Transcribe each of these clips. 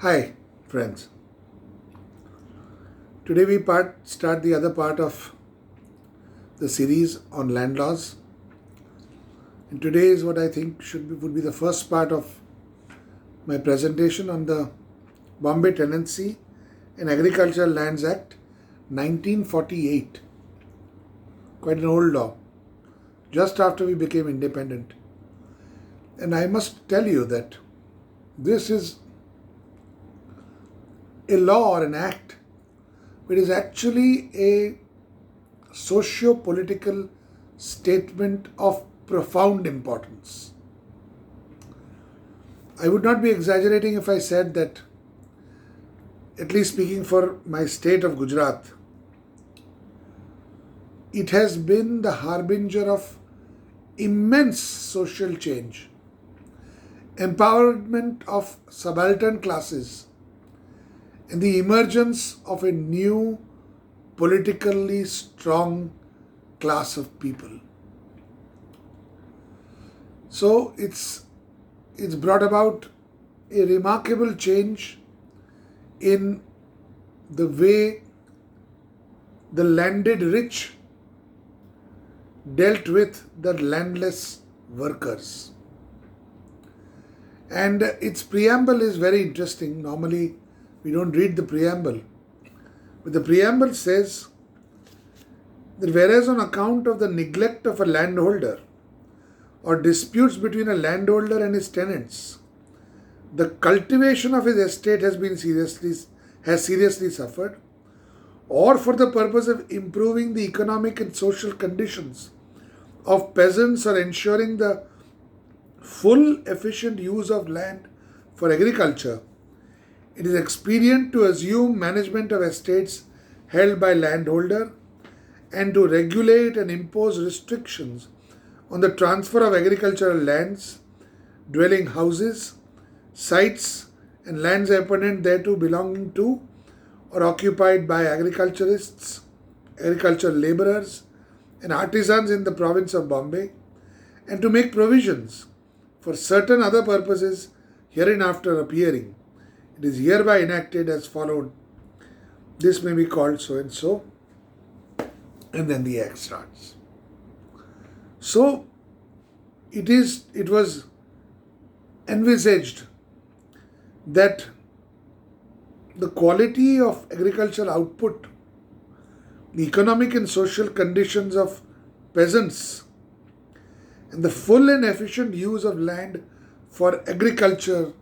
Hi, friends. Today we start the other part of the series on land laws. And today is what I think would be the first part of my presentation on the Bombay Tenancy and Agricultural Lands Act 1948. Quite an old law, just after we became independent. And I must tell you that this is a law or an act. It is actually a socio-political statement of profound importance. I would not be exaggerating if I said that, at least speaking for my state of Gujarat, it has been the harbinger of immense social change, empowerment of subaltern classes, and the emergence of a new politically strong class of people. So it's brought about a remarkable change in the way the landed rich dealt with the landless workers. And its preamble is very interesting. Normally, we don't read the preamble. But the preamble says that whereas on account of the neglect of a landholder or disputes between a landholder and his tenants, the cultivation of his estate has seriously suffered, or for the purpose of improving the economic and social conditions of peasants or ensuring the full efficient use of land for agriculture, it is expedient to assume management of estates held by landholder and to regulate and impose restrictions on the transfer of agricultural lands, dwelling houses, sites, and lands appurtenant thereto belonging to or occupied by agriculturists, agricultural labourers, and artisans in the province of Bombay, and to make provisions for certain other purposes hereinafter appearing. It is hereby enacted as followed. This may be called so and so, and then the act starts. So it was envisaged that the quality of agricultural output, the economic and social conditions of peasants, and the full and efficient use of land for agriculture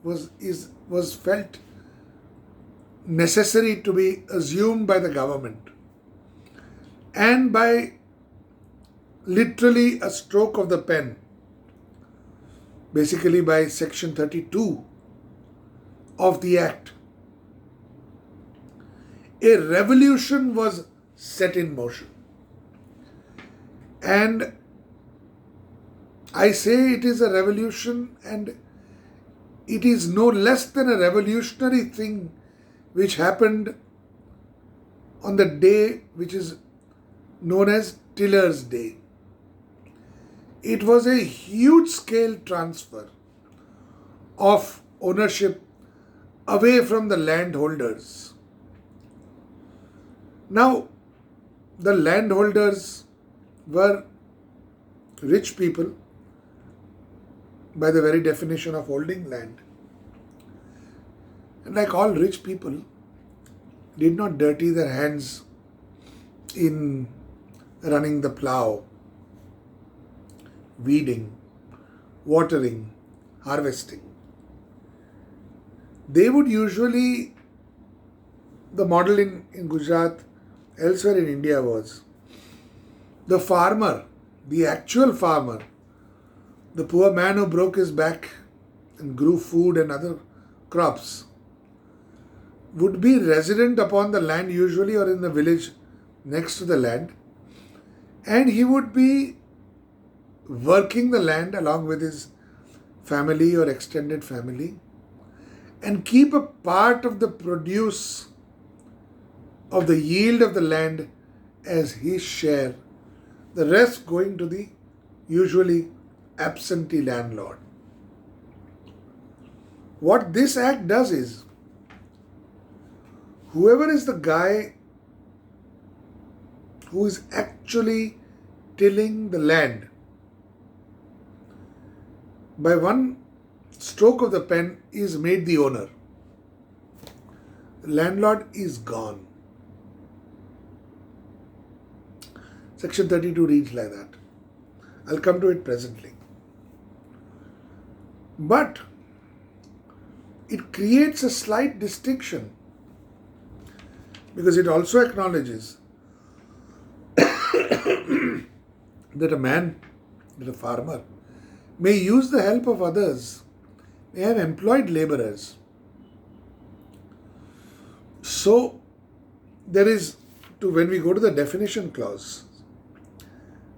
was felt necessary to be assumed by the government, and by literally a stroke of the pen, basically by section 32 of the act, a revolution was set in motion. And I say it is a revolution, and it is no less than a revolutionary thing which happened on the day which is known as Tiller's Day. It was a huge scale transfer of ownership away from the landholders. Now, the landholders were rich people by the very definition of holding land. And like all rich people, did not dirty their hands in running the plough, weeding, watering, harvesting. They would usually, the model in Gujarat, elsewhere in India was, the farmer, the actual farmer, the poor man who broke his back and grew food and other crops, would be resident upon the land usually, or in the village next to the land, and he would be working the land along with his family or extended family, and keep a part of the produce of the yield of the land as his share, the rest going to the usually absentee landlord. What this act does is, whoever is the guy who is actually tilling the land, by one stroke of the pen is made the owner. The landlord is gone. Section 32 reads like that. I'll come to it presently. But it creates a slight distinction because it also acknowledges that a farmer, may use the help of others, may have employed laborers. So, when we go to the definition clause,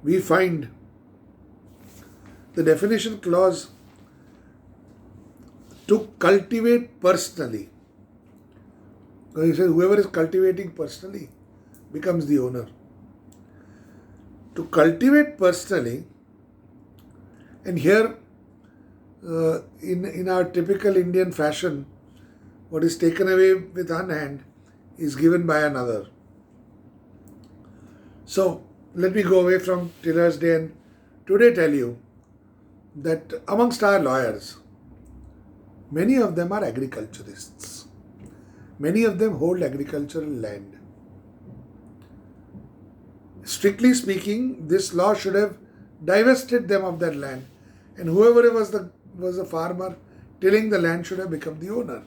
we find the definition clause to cultivate personally. He says whoever is cultivating personally becomes the owner. To cultivate personally, and here in our typical Indian fashion, what is taken away with one hand is given by another. So let me go away from Tiller's Day and today tell you that amongst our lawyers, many of them are agriculturists. Many of them hold agricultural land. Strictly speaking, this law should have divested them of that land, and whoever was a farmer tilling the land should have become the owner.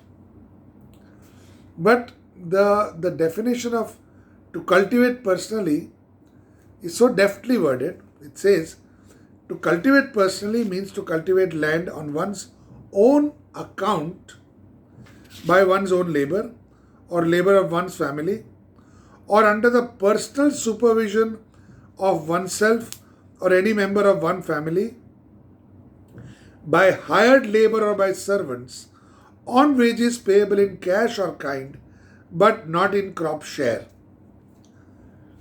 But the definition of to cultivate personally is so deftly worded. It says to cultivate personally means to cultivate land on one's own account by one's own labor or labor of one's family or under the personal supervision of oneself or any member of one family, by hired labor or by servants, on wages payable in cash or kind, but not in crop share.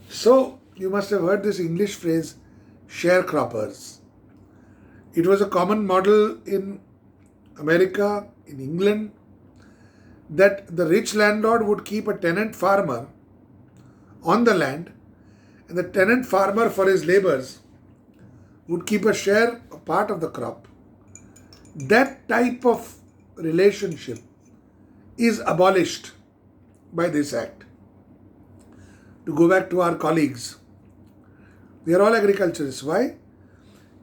So, you must have heard this English phrase, sharecroppers. It was a common model in America, in England, that the rich landlord would keep a tenant farmer on the land, and the tenant farmer for his labors would keep a share, a part of the crop. That type of relationship is abolished by this act. To go back to our colleagues, they are all agriculturists. Why?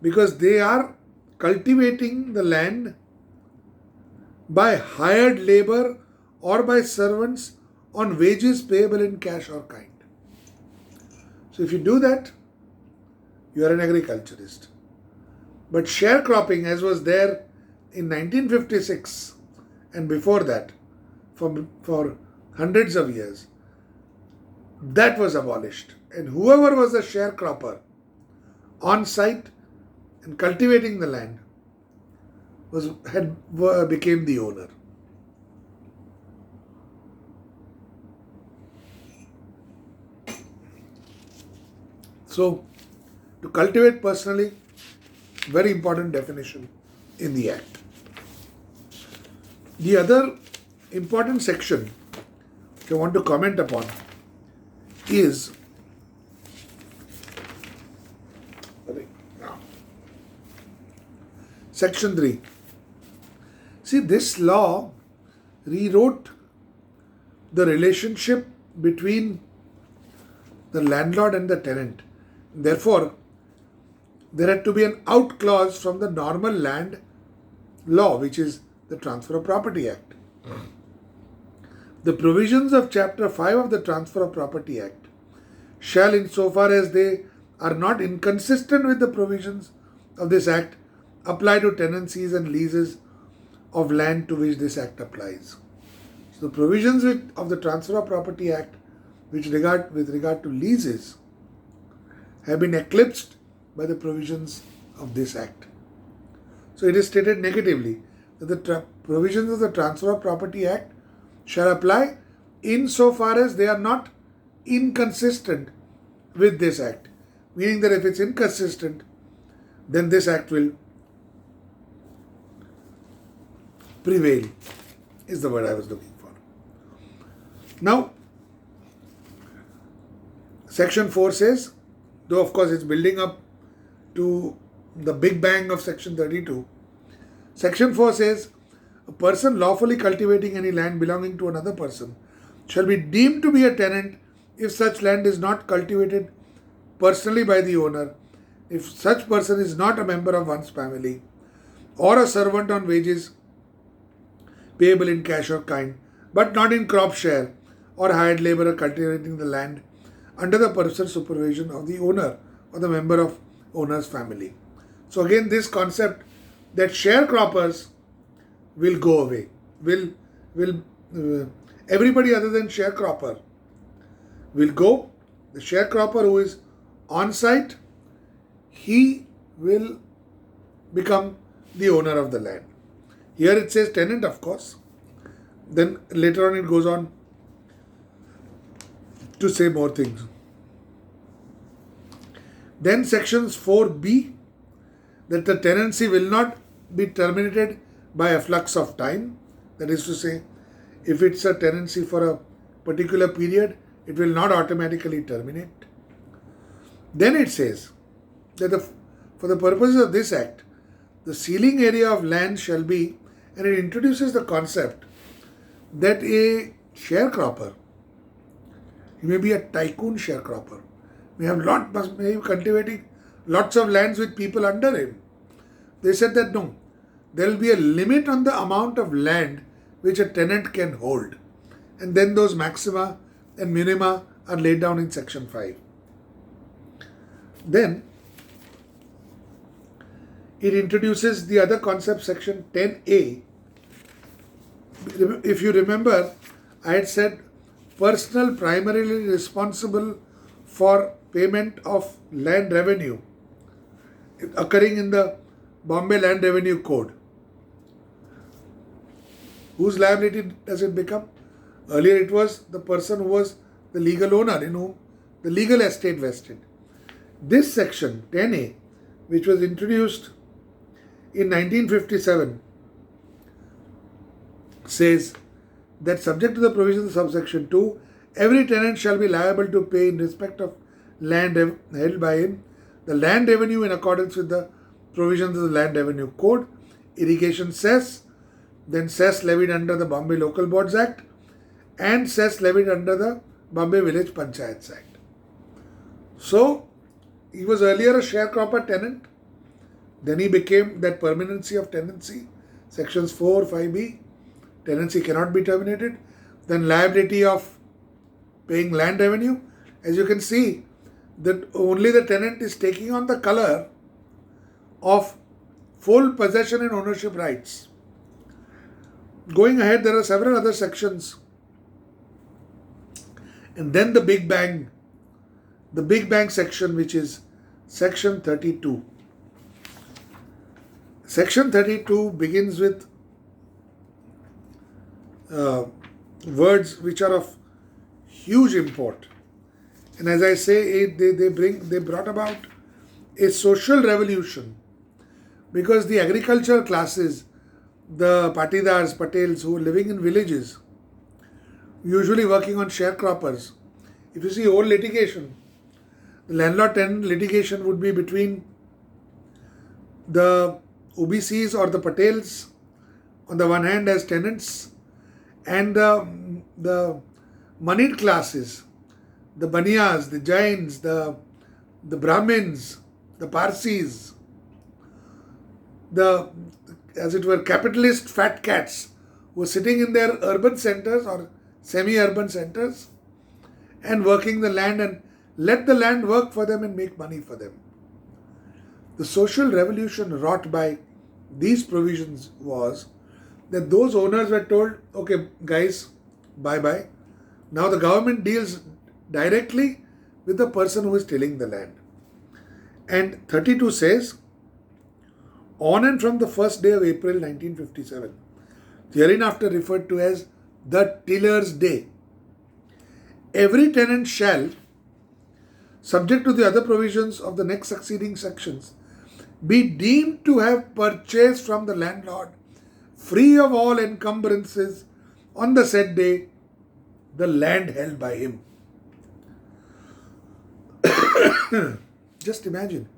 Because they are cultivating the land by hired labor or by servants on wages payable in cash or kind. So if you do that, you are an agriculturist. But sharecropping, as was there in 1956 and before that, for hundreds of years, that was abolished. And whoever was a sharecropper on site and cultivating the land became the owner. So, to cultivate personally, very important definition in the Act. The other important section which I want to comment upon is Section 3. See, this law rewrote the relationship between the landlord and the tenant. Therefore, there had to be an out clause from the normal land law, which is the Transfer of Property Act. The provisions of Chapter 5 of the Transfer of Property Act shall, insofar as they are not inconsistent with the provisions of this Act, apply to tenancies and leases of land to which this Act applies. So, the provisions of the Transfer of Property Act with regard to leases have been eclipsed by the provisions of this Act. So, it is stated negatively that the provisions of the Transfer of Property Act shall apply insofar as they are not inconsistent with this Act. Meaning that if it's inconsistent, then this Act will prevail is the word I was looking for. Now, Section 4 says, though of course it's building up to the big bang of Section 32, Section 4 says, a person lawfully cultivating any land belonging to another person shall be deemed to be a tenant if such land is not cultivated personally by the owner, if such person is not a member of one's family, or a servant on wages payable in cash or kind, but not in crop share, or hired laborer cultivating the land under the personal supervision of the owner or the member of owner's family. So again, this concept that sharecroppers will go away, everybody other than sharecropper will go. The sharecropper who is on site, he will become the owner of the land. Here it says tenant, of course. Then later on it goes on to say more things. Then sections 4b, that the tenancy will not be terminated by a flux of time. That is to say, if it's a tenancy for a particular period, it will not automatically terminate. Then it says that for the purposes of this act, the ceiling area of land shall be, and it introduces the concept that a sharecropper, he may be a tycoon sharecropper, may be cultivating lots of lands with people under him. They said that no, there will be a limit on the amount of land which a tenant can hold. And then those maxima and minima are laid down in Section 5. Then it introduces the other concept, Section 10a. If you remember, I had said personnel primarily responsible for payment of land revenue occurring in the Bombay Land Revenue Code. Whose liability does it become? Earlier it was the person who was the legal owner, in whom the legal estate vested. This section 10a, which was introduced in 1957, says that subject to the provisions of subsection 2, every tenant shall be liable to pay in respect of land held by him the land revenue in accordance with the provisions of the Land Revenue Code, irrigation cess, then cess levied under the Bombay Local Boards Act, and cess levied under the Bombay Village Panchayats Act. So, he was earlier a sharecropper tenant, then he became that permanency of tenancy, sections 4, 5b, tenancy cannot be terminated, then liability of paying land revenue. As you can see, that only the tenant is taking on the color of full possession and ownership rights. Going ahead, there are several other sections. And then the Big Bang section, which is Section 32. Section 32 begins with words which are of huge import. And as I say, they brought about a social revolution, because the agricultural classes, the patidars, patels who were living in villages, usually working on sharecroppers. If you see old litigation, the landlord-tenant litigation would be between the OBCs or the patels on the one hand as tenants, and the moneyed classes, the baniyas, the jains, the brahmins, the parsis, the, as it were, capitalist fat cats who were sitting in their urban centers or semi-urban centers and working the land and let the land work for them and make money for them. The social revolution wrought by these provisions was that those owners were told, okay guys, bye-bye. Now the government deals directly with the person who is tilling the land. And 32 says, on and from the first day of April 1957, hereinafter referred to as the Tiller's Day, every tenant shall, subject to the other provisions of the next succeeding sections, be deemed to have purchased from the landlord free of all encumbrances on the said day, the land held by him. Just imagine,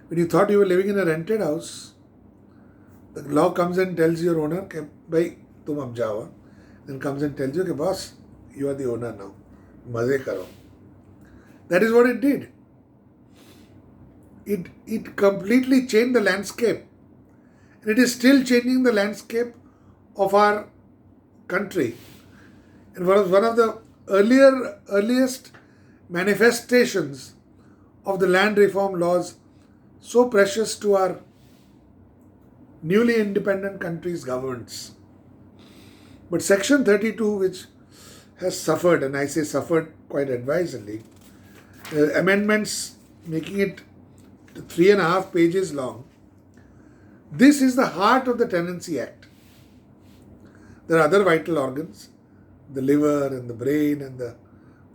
when you thought you were living in a rented house, the law comes and tells your owner, "Ke bhai, tum ab jao," then comes and tells you, "Ke boss, you are the owner now. Maze karo." That is what it did. It completely changed the landscape. And it is still changing the landscape of our country. And one of the earliest manifestations of the land reform laws so precious to our newly independent country's governments. But Section 32, which has suffered, and I say suffered quite advisedly, amendments making it 3.5 pages long. This is the heart of the Tenancy Act. There are other vital organs, the liver and the brain and the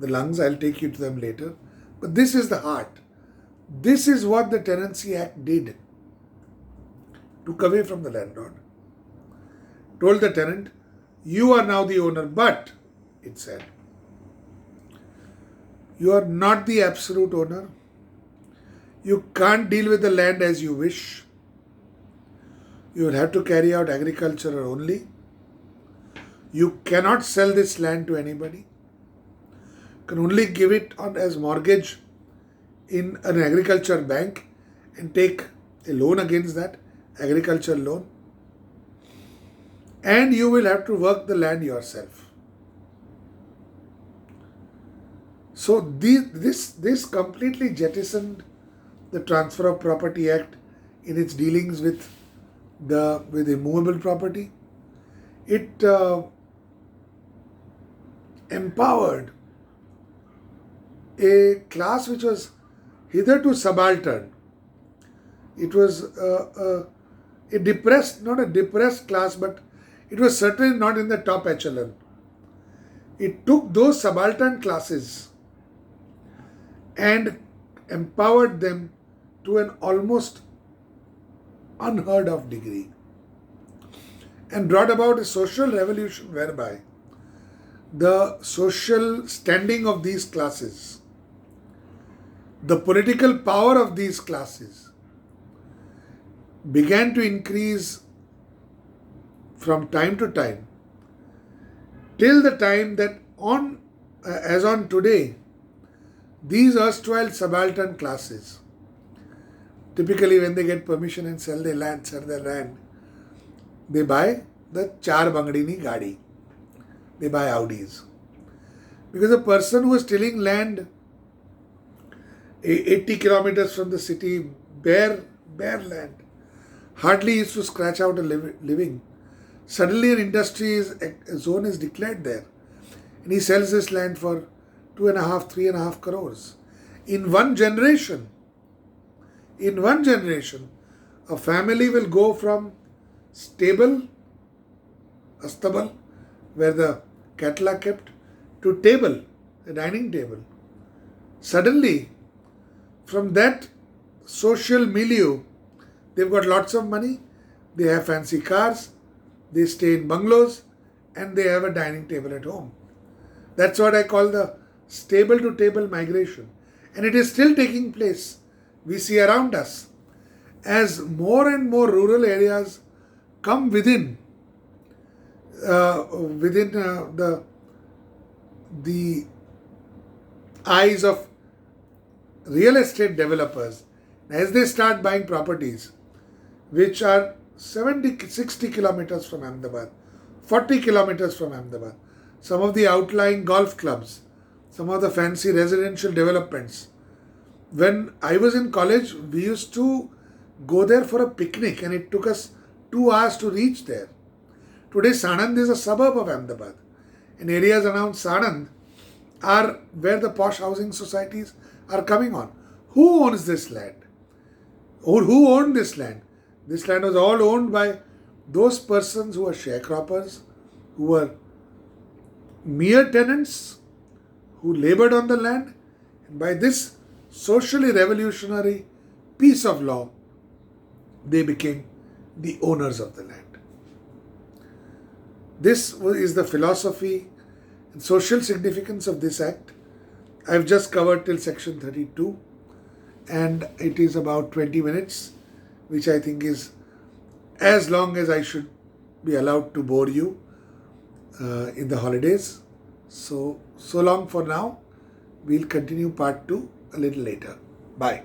lungs. I'll take you to them later. But this is the heart. This is what the Tenancy Act did. Took away from the landlord. Told the tenant, you are now the owner, but, it said, you are not the absolute owner. You can't deal with the land as you wish. You will have to carry out agriculture only. You cannot sell this land to anybody. You can only give it on as mortgage in an agriculture bank and take a loan against that, agriculture loan. And you will have to work the land yourself. So this completely jettisoned the Transfer of Property Act in its dealings with immovable property. It empowered a class which was hitherto subaltern. It was a depressed, not a depressed class, but it was certainly not in the top echelon. It took those subaltern classes and empowered them to an almost unheard of degree and brought about a social revolution whereby the social standing of these classes, the political power of these classes began to increase from time to time till the time that as on today, these erstwhile subaltern classes, typically when they get permission and sell their land, they buy the char bangdini gadi. They buy Audis. Because a person who is tilling land 80 kilometers from the city, bare land, hardly used to scratch out a living. Suddenly an industry zone is declared there. And he sells this land for 3.5 crores. In one generation, a family will go from stable, astabal, where the cattle are kept, to table, a dining table. Suddenly, from that social milieu, they've got lots of money, they have fancy cars, they stay in bungalows, and they have a dining table at home. That's what I call the stable to table migration. And it is still taking place. We see around us as more and more rural areas come within the eyes of real estate developers, as they start buying properties which are 60 kilometers from Ahmedabad, 40 kilometers from Ahmedabad, some of the outlying golf clubs, some of the fancy residential developments. When I was in college, we used to go there for a picnic and it took us 2 hours to reach there. Today, Sanand is a suburb of Ahmedabad. And areas around Sanand are where the posh housing societies are coming on. Who owns this land? Who owned this land? This land was all owned by those persons who were sharecroppers, who were mere tenants, who labored on the land. And by this socially revolutionary piece of law, they became the owners of the land. This is the philosophy and social significance of this act. I've just covered till section 32, and it is about 20 minutes, which I think is as long as I should be allowed to bore you in the holidays. So long for now. We'll continue part 2 a little later. Bye.